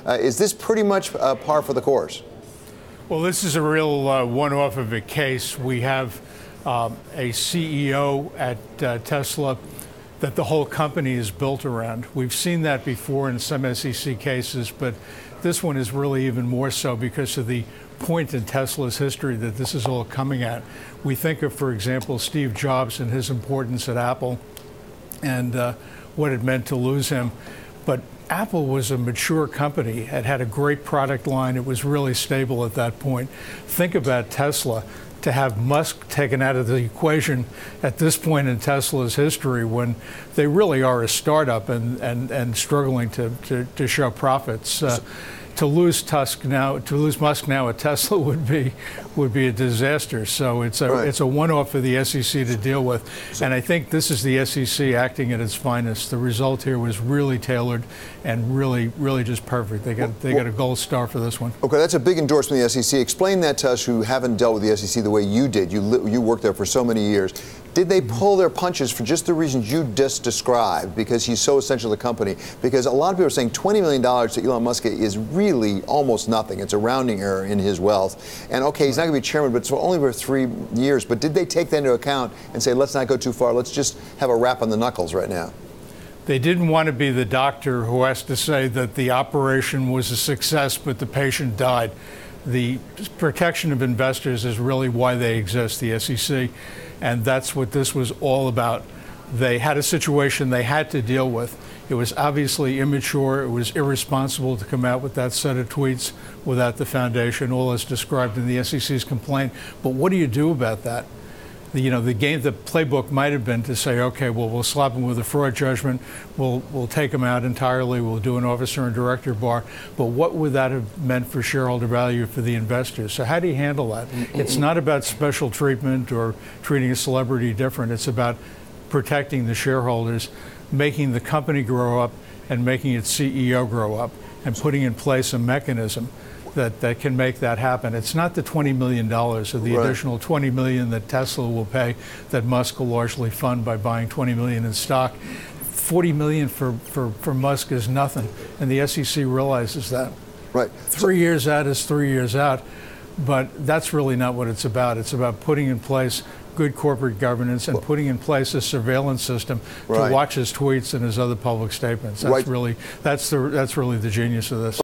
Is this pretty much par for the course? Well, this is a real one-off of a case. We have a CEO at Tesla that the whole company is built around. We've seen that before in some SEC cases, but this one is really even more so because of the point in Tesla's history that this is all coming at. We think of, for example, Steve Jobs and his importance at Apple and what it meant to lose him. But Apple was a mature company. It had a great product line. It was really stable at that point. Think about Tesla. To have Musk taken out of the equation at this point in Tesla's history when they really are a startup and struggling to show profits. To lose Musk now at Tesla would be a disaster. So it's a one-off for the SEC to deal with, and I think this is the SEC acting at its finest. The result here was really tailored and really just perfect. They got a gold star for this one. Okay, that's a big endorsement of the SEC. Explain that to us who haven't dealt with the SEC the way you did. You worked there for so many years. Did they pull their punches for just the reasons you just described, because he's so essential to the company? Because a lot of people are saying $20 million to Elon Musk is really almost nothing. It's a rounding error in his wealth. And okay, he's not going to be chairman, but it's only for 3 years. But did they take that into account and say, let's not go too far, let's just have a rap on the knuckles right now? They didn't want to be the doctor who has to say that the operation was a success, but the patient died. The protection of investors is really why they exist, the SEC, and that's what this was all about. They had a situation they had to deal with. It was obviously immature. It was irresponsible to come out with that set of tweets without the foundation, all as described in the SEC's complaint. But what do you do about that? The playbook might have been to say, okay, well, we'll slap him with a fraud judgment. We'll take him out entirely. We'll do an officer and director bar. But what would that have meant for shareholder value for the investors? So how do you handle that? It's not about special treatment or treating a celebrity different. It's about protecting the shareholders, making the company grow up and making its CEO grow up, and putting in place a mechanism that can make that happen. It's not the $20 million or the additional $20 million that Tesla will pay that Musk will largely fund by buying $20 million in stock. $40 million for Musk is nothing, and the SEC realizes that. Right. 3 years out is 3 years out, but that's really not what it's about. It's about putting in place good corporate governance and putting in place a surveillance system to watch his tweets and his other public statements. That's really the genius of this.